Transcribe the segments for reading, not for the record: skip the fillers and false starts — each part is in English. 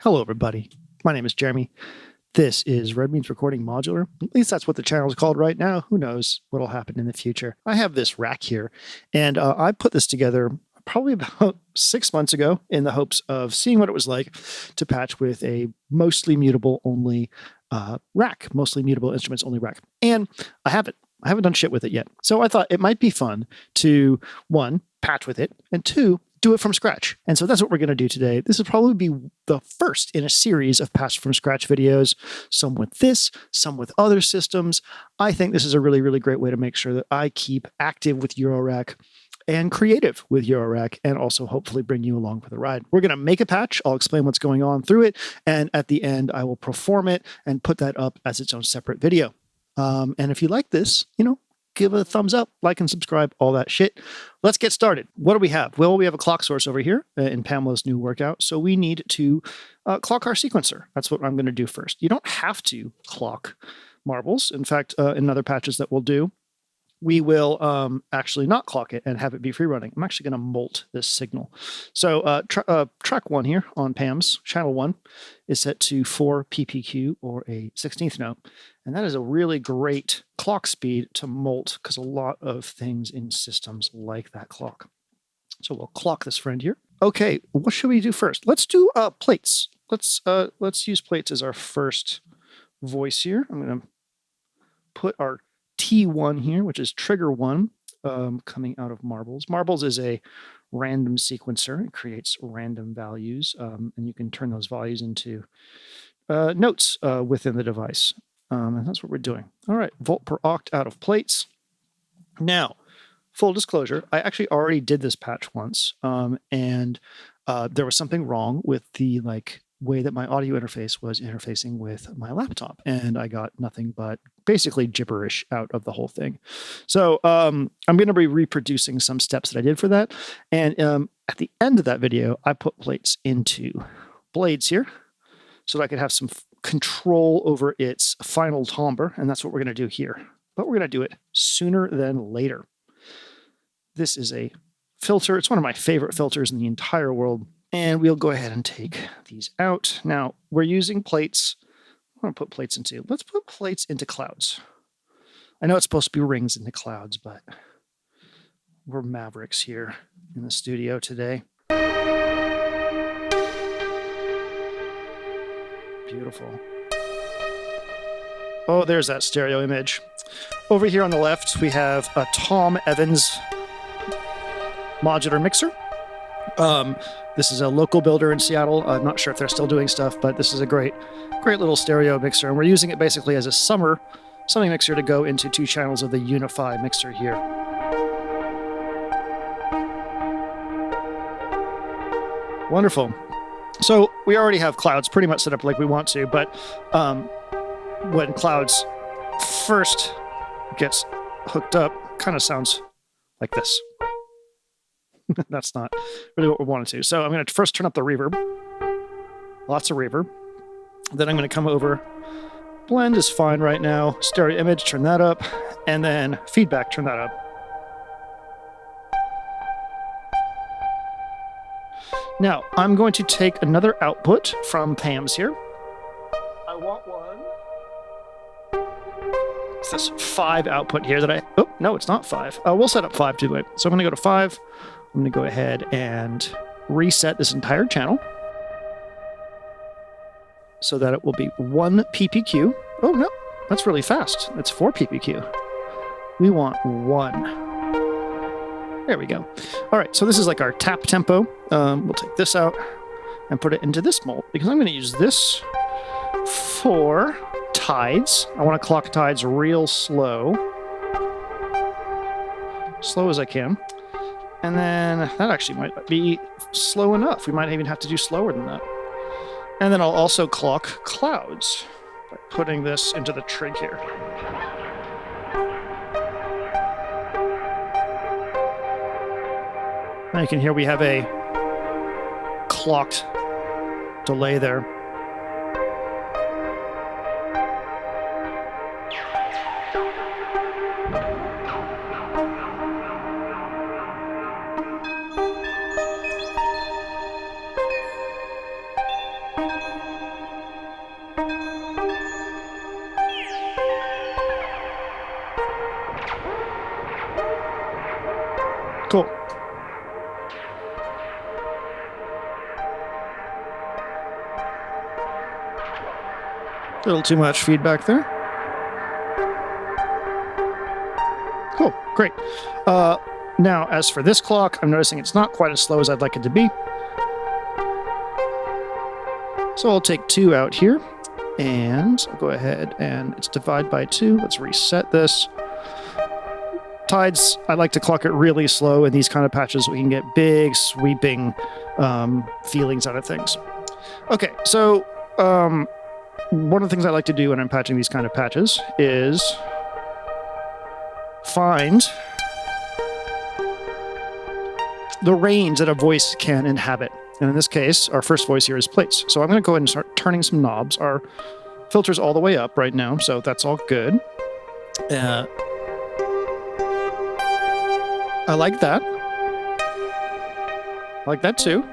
Hello, everybody. My name is Jeremy. This is Red Means Recording Modular. At least that's what the channel is called right now. Who knows what will happen in the future. I have this rack here, and I put this together probably about 6 months ago in the hopes of seeing what it was like to patch with a mostly mutable only rack, mostly mutable instruments only rack. And I haven't done shit with it yet. So I thought it might be fun to, one, patch with it, and two, do it from scratch. And so that's what we're going to do today. This will probably be the first in a series of patch from scratch videos, some with this, some with other systems. I think this is a really, really great way to make sure that I keep active with Eurorack and creative with Eurorack, and also hopefully bring you along for the ride. We're going to make a patch. I'll explain what's going on through it. And at the end, I will perform it and put that up as its own separate video. And if you like this, give a thumbs up, like and subscribe, all that shit. Let's get started. What do we have? Well, we have a clock source over here in Pamela's new workout. So we need to clock our sequencer. That's what I'm going to do first. You don't have to clock marbles. In fact, in other patches that we'll do, we will actually not clock it and have it be free running. I'm actually going to molt this signal. So track 1 here on Pam's, channel 1, is set to 4 ppq or a 16th note. And that is a really great clock speed to molt because a lot of things in systems like that clock. So we'll clock this friend here. Okay, what should we do first? Let's do plates. Let's use plates as our first voice here. I'm going to put our T1 here, which is trigger 1, coming out of marbles. Marbles is a random sequencer. It creates random values, and you can turn those values into notes within the device. And that's what we're doing. All right, volt per oct out of plates. Now, full disclosure, I actually already did this patch once, and there was something wrong with the way that my audio interface was interfacing with my laptop, and I got nothing but basically gibberish out of the whole thing. So I'm going to be reproducing some steps that I did for that, and at the end of that video, I put plates into blades here so that I could have some control over its final timbre, and that's what we're going to do here. But we're going to do it sooner than later. This is a filter. It's one of my favorite filters in the entire world. And we'll go ahead and take these out. Now, we're using plates. I want to put plates into. Let's put plates into clouds. I know it's supposed to be rings into clouds, but we're mavericks here in the studio today. Beautiful. Oh, there's that stereo image. Over here on the left, we have a Tom Evans modular mixer. This is a local builder in Seattle. I'm not sure if they're still doing stuff, but this is a great little stereo mixer. And we're using it basically as a summing mixer to go into 2 channels of the Unify mixer here. Wonderful. So we already have clouds pretty much set up like we want to, but when clouds first gets hooked up, kind of sounds like this. That's not really what we wanted to. So I'm going to first turn up the reverb. Lots of reverb. Then I'm going to come over. Blend is fine right now. Stereo image, turn that up. And then feedback, turn that up. Now, I'm going to take another output from Pam's here. I want one. It's this 5 output here that oh, no, it's not 5. We'll set up 5 too. So I'm going to go to 5. I'm going to go ahead and reset this entire channel so that it will be 1 ppq. Oh, no, that's really fast. That's 4 ppq. We want 1. There we go. All right, so this is like our tap tempo. We'll take this out and put it into this mold because I'm going to use this for tides. I want to clock tides real slow. Slow as I can. And then that actually might be slow enough. We might even have to do slower than that. And then I'll also clock clouds by putting this into the trig here. Now you can hear we have a clocked delay there. A little too much feedback there. Cool, great. Now, as for this clock, I'm noticing it's not quite as slow as I'd like it to be. So I'll take 2 out here, and I'll go ahead and it's divide by 2. Let's reset this. Tides, I like to clock it really slow in these kind of patches so we can get big, sweeping feelings out of things. Okay, so one of the things I like to do when I'm patching these kind of patches is find the range that a voice can inhabit. And in this case, our first voice here is plates. So I'm going to go ahead and start turning some knobs. Our filter's all the way up right now, so that's all good. I like that. I like that too.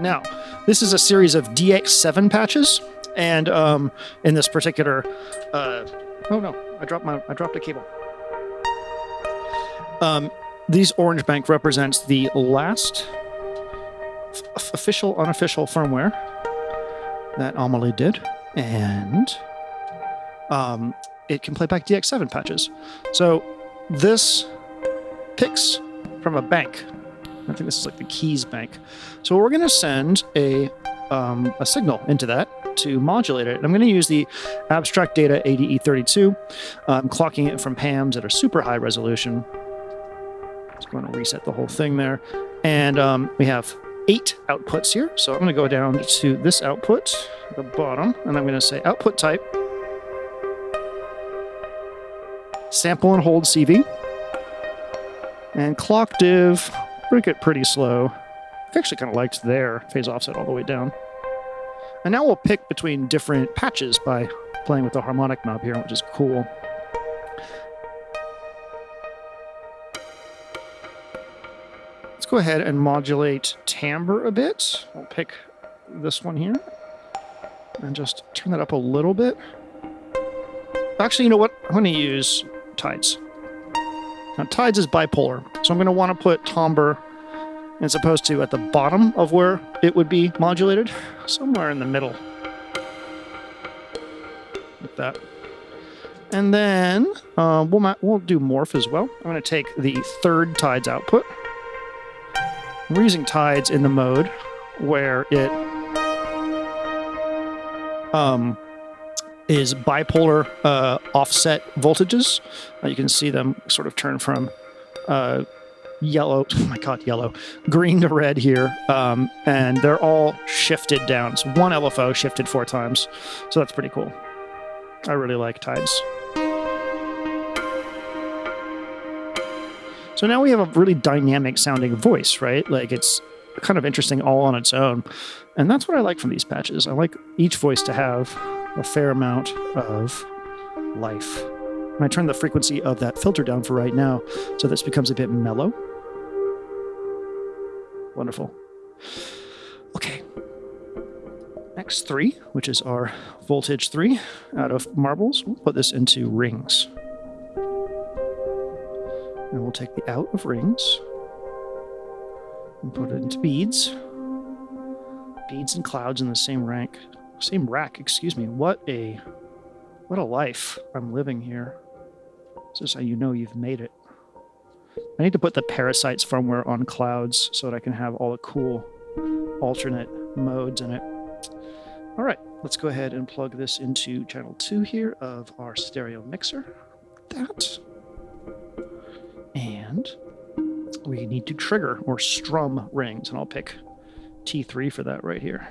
Now, this is a series of DX7 patches, and in this particular, oh no, I dropped a cable. These orange bank represents the last official, unofficial firmware that Amelie did, and it can play back DX7 patches. So this picks from a bank. I think this is like the keys bank. So we're going to send a signal into that to modulate it. I'm going to use the abstract data ADE32. I'm clocking it from PAMs at a super high resolution. Just going to reset the whole thing there. And we have 8 outputs here. So I'm going to go down to this output at the bottom, and I'm going to say output type, sample and hold CV, and clock div, break it pretty slow. I actually kind of liked their phase offset all the way down. And now we'll pick between different patches by playing with the harmonic knob here, which is cool. Let's go ahead and modulate timbre a bit. I'll pick this one here and just turn that up a little bit. Actually, you know what? I'm going to use tides. Now, tides is bipolar, so I'm going to want to put timbre as opposed to at the bottom of where it would be modulated, somewhere in the middle. Like that. And then we'll do morph as well. I'm going to take the third tides output. We're using tides in the mode where it is bipolar offset voltages. You can see them sort of turn from yellow, oh my god, yellow, green to red here, and they're all shifted down. So one LFO shifted 4 times, so that's pretty cool. I really like tides. So now we have a really dynamic sounding voice, right? Like it's kind of interesting all on its own. And that's what I like from these patches. I like each voice to have a fair amount of life. And I turn the frequency of that filter down for right now, so this becomes a bit mellow. Wonderful. Okay. X3, which is our voltage 3 out of marbles. We'll put this into rings. And we'll take the out of rings and put it into beads. Beads and clouds in the same rack, excuse me. What a life I'm living here. This is how you know you've made it. I need to put the parasites firmware on clouds so that I can have all the cool alternate modes in it. All right, let's go ahead and plug this into channel 2 here of our stereo mixer. That. And we need to trigger or strum rings, and I'll pick T3 for that right here.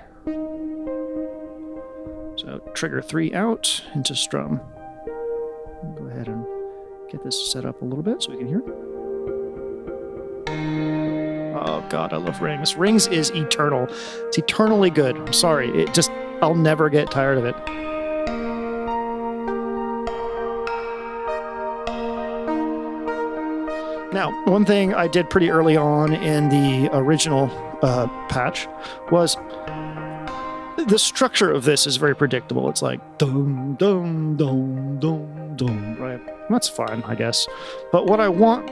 So trigger 3 out into strum. Go ahead and get this set up a little bit so we can hear. Oh god, I love rings. Rings is eternal. It's eternally good. I'm sorry. I'll never get tired of it. Now, one thing I did pretty early on in the original patch was the structure of this is very predictable. It's like dum dum dum dum dum, right? That's fine, I guess. But what I want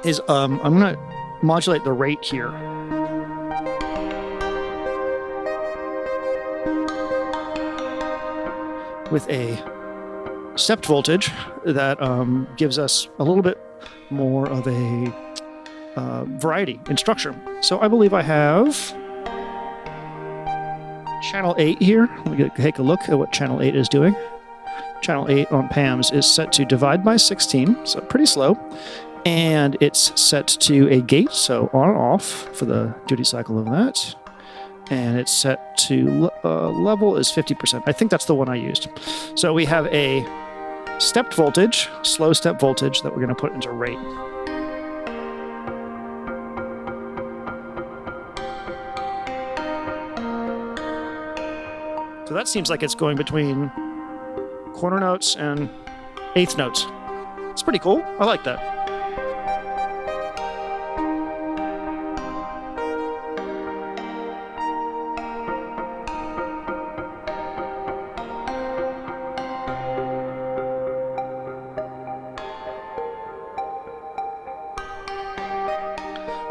is I'm gonna modulate the rate here. with a stepped voltage that gives us a little bit more of a variety in structure. So I believe I have channel 8 here. Let me take a look at what channel 8 is doing. Channel 8 on PAMs is set to divide by 16, so pretty slow. And it's set to a gate, so on and off for the duty cycle of that. And it's set to level is 50%. I think that's the one I used. So we have a stepped voltage, slow step voltage that we're going to put into rate. So that seems like it's going between quarter notes and eighth notes. It's pretty cool. I like that.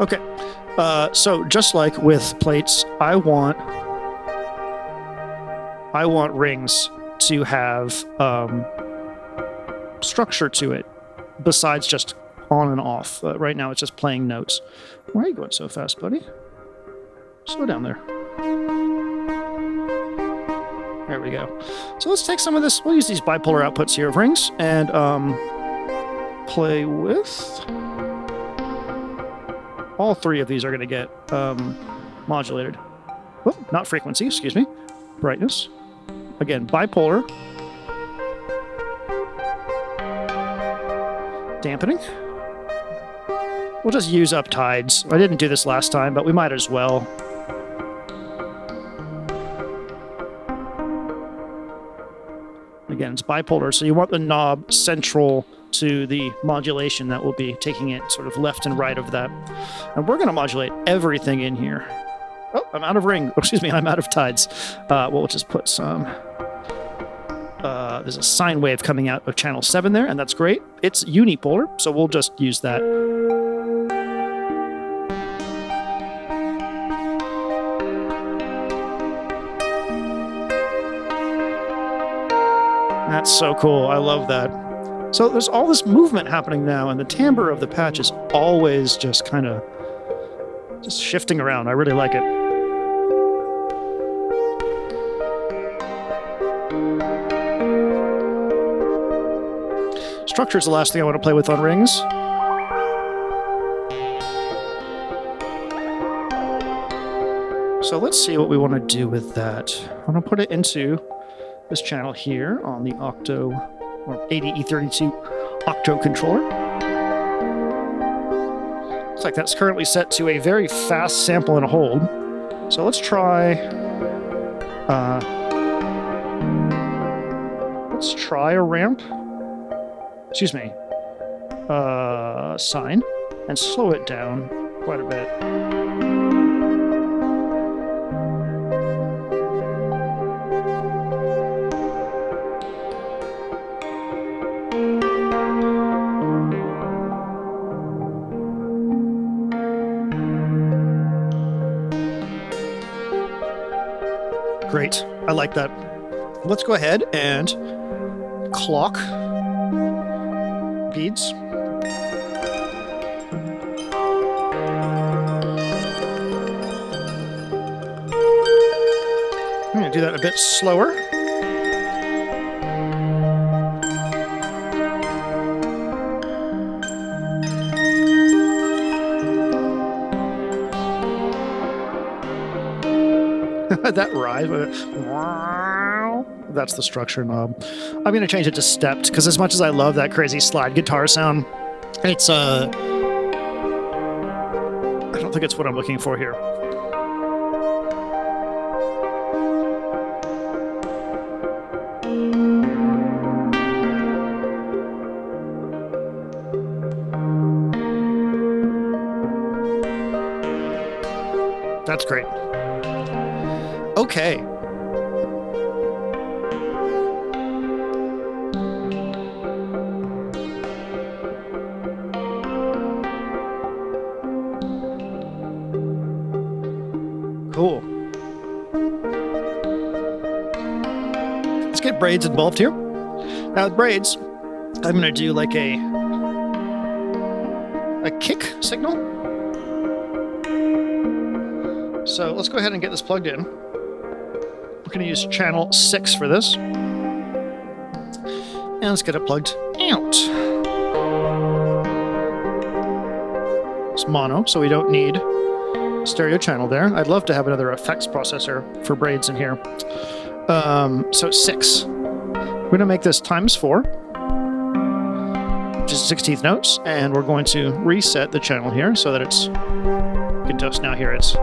Okay, so just like with plates, I want rings to have structure to it, besides just on and off. Right now, it's just playing notes. Why are you going so fast, buddy? Slow down there. There we go. So let's take some of this. We'll use these bipolar outputs here of rings and play with. All three of these are going to get modulated. Oh, not frequency, excuse me. Brightness. Again, bipolar. Dampening. We'll just use up tides. I didn't do this last time, but we might as well. Again, it's bipolar, so you want the knob central to the modulation that will be taking it sort of left and right of that. And we're going to modulate everything in here. Oh, I'm out of ring. Excuse me, I'm out of tides. We'll just put some... there's a sine wave coming out of channel 7 there, and that's great. It's unipolar, so we'll just use that. That's so cool. I love that. So there's all this movement happening now, and the timbre of the patch is always just kind of just shifting around. I really like it. Structure is the last thing I want to play with on rings. So let's see what we want to do with that. I'm going to put it into this channel here on the Octo or 80E32 Octo controller. Looks like that's currently set to a very fast sample and hold. So let's try a ramp. Excuse me. Sine, and slow it down quite a bit. Great. I like that. Let's go ahead and clock beads. I'm going to do that a bit slower. That rise. That's the structure knob. I'm going to change it to stepped, because as much as I love that crazy slide guitar sound, it's I don't think it's what I'm looking for here. That's great. Okay. Cool. Let's get braids involved here. Now with braids, I'm going to do like a kick signal. So let's go ahead and get this plugged in. We're going to use channel 6 for this. And let's get it plugged out. It's mono, so we don't need stereo channel there. I'd love to have another effects processor for braids in here. So 6. We're going to make this times 4, which is 16th notes, and we're going to reset the channel here so that it's, you can just now hear it.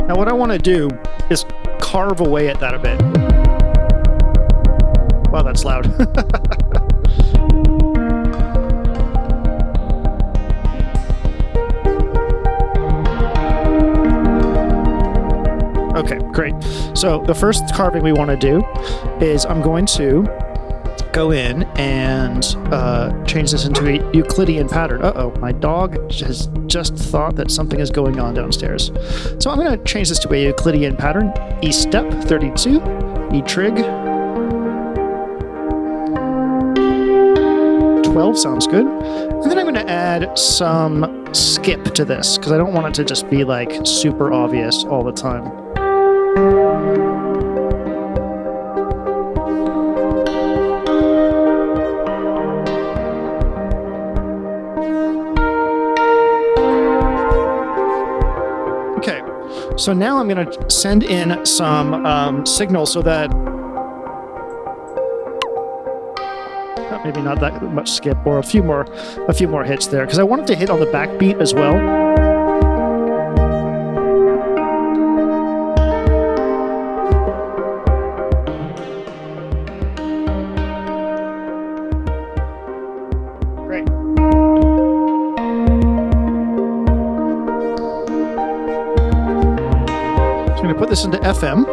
Now what I want to do is carve away at that a bit. Wow, that's loud. Okay, great. So the first carving we want to do is I'm going to go in and change this into a Euclidean pattern. Uh-oh, my dog has just thought that something is going on downstairs. So I'm going to change this to a Euclidean pattern. E step 32, E trig 12 sounds good. And then I'm going to add some skip to this because I don't want it to just be like super obvious all the time. Okay, so now I'm going to send in some signal so that maybe not that much skip, or a few more hits there, because I wanted to hit on the backbeat as well. Great. So I'm going to put this into FM.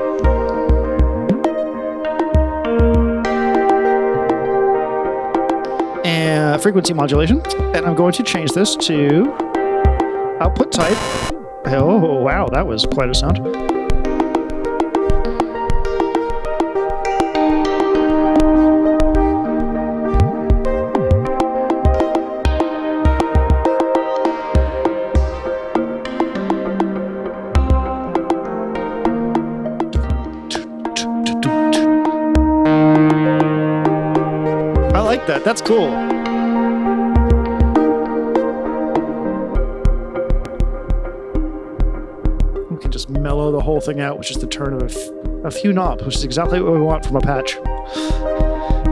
Frequency modulation, and I'm going to change this to output type. Oh wow, that was quite a sound. I like that, that's cool. Just mellow the whole thing out with just the turn of a few knobs, which is exactly what we want from a patch.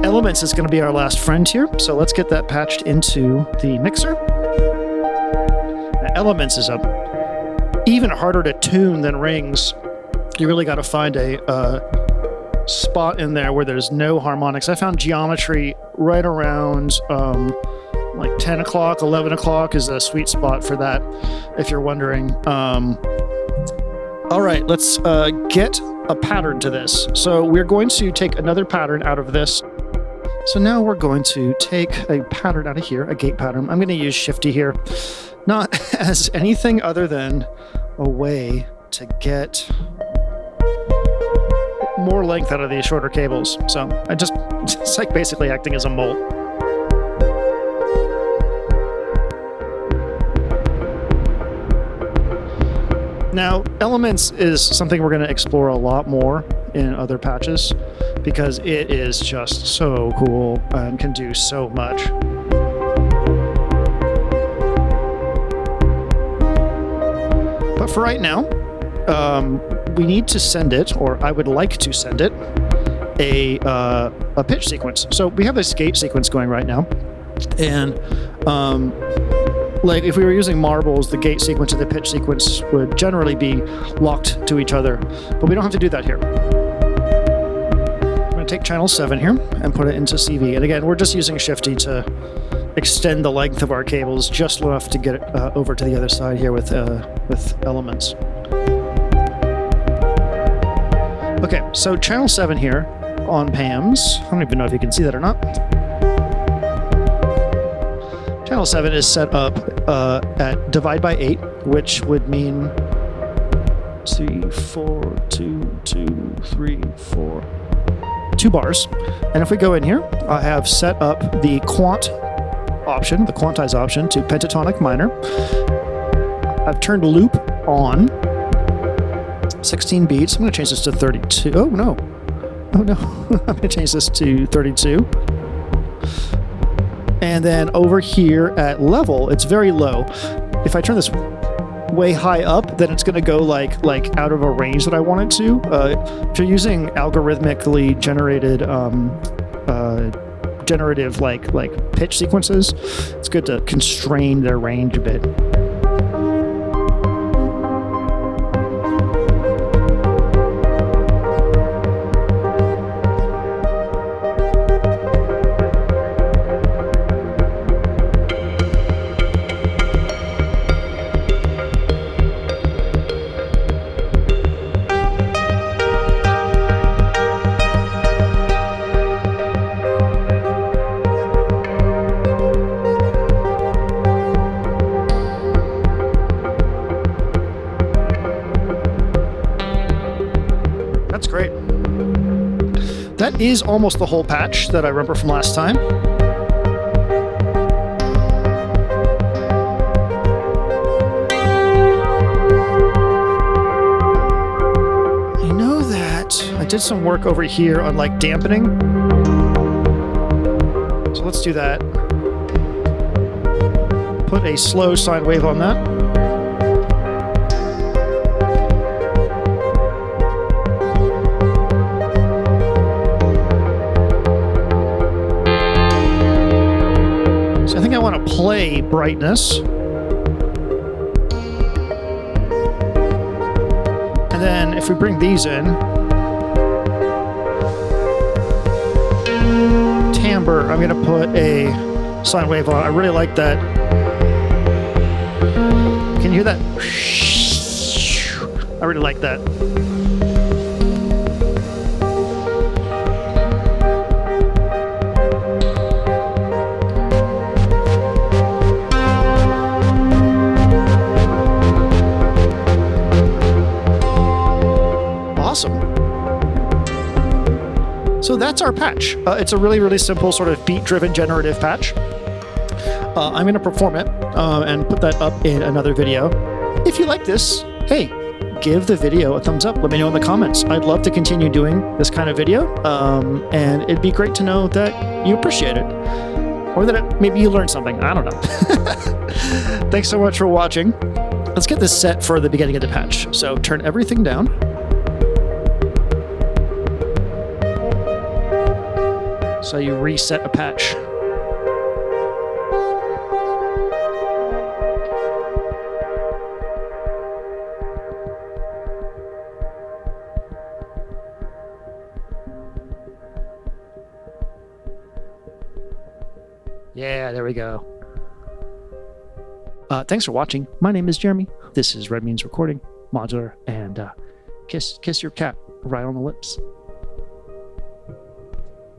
Elements is going to be our last friend here, so let's get that patched into the mixer. Now, Elements is even harder to tune than Rings. You really got to find a spot in there where there's no harmonics. I found geometry right around like 10 o'clock, 11 o'clock is a sweet spot for that, if you're wondering. All right, let's get a pattern to this. So we're going to take another pattern out of this. So now we're going to take a pattern out of here, a gate pattern. I'm going to use Shifty here, not as anything other than a way to get more length out of these shorter cables. So it's like basically acting as a mole. Now, Elements is something we're going to explore a lot more in other patches because it is just so cool and can do so much. But for right now, we need to send it, or I would like to send it, a pitch sequence. So we have this gate sequence going right now, and like if we were using marbles, the gate sequence and the pitch sequence would generally be locked to each other, but we don't have to do that here. I'm going to take channel 7 here and put it into CV. And again, we're just using Shifty to extend the length of our cables just enough to get it over to the other side here with Elements. Okay, so channel 7 here on PAMs. I don't even know if you can see that or not. Channel 7 is set up at divide by 8, which would mean 3, 4, 2, 2, 3, 4. 2 bars. And if we go in here, I have set up the quant option, the quantize option, to pentatonic minor. I've turned loop on. 16 beats. I'm going to change this to 32. Oh, no. Oh, no. I'm going to change this to 32. And then over here at level, it's very low. If I turn this way high up, then it's going to go like out of a range that I want it to. If you're using algorithmically generated generative like pitch sequences, it's good to constrain their range a bit. That's great. That is almost the whole patch that I remember from last time. I know that I did some work over here on like dampening. So let's do that. Put a slow sine wave on that. I think I want to play brightness. And then if we bring these in, timbre, I'm going to put a sine wave on. I really like that. Can you hear that? I really like that. Awesome. So that's our patch. It's a really, really simple sort of beat-driven generative patch. I'm going to perform it and put that up in another video. If you like this, hey, give the video a thumbs up. Let me know in the comments. I'd love to continue doing this kind of video, and it'd be great to know that you appreciate it, or that maybe you learned something. I don't know. Thanks so much for watching. Let's get this set for the beginning of the patch. So turn everything down. So you reset a patch. Yeah, there we go. Thanks for watching. My name is Jeremy. This is Red Means Recording, Modular, and kiss your cat right on the lips.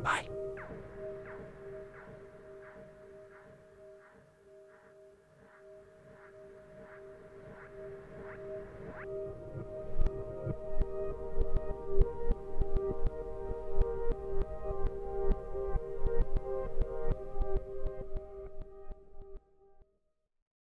Bye.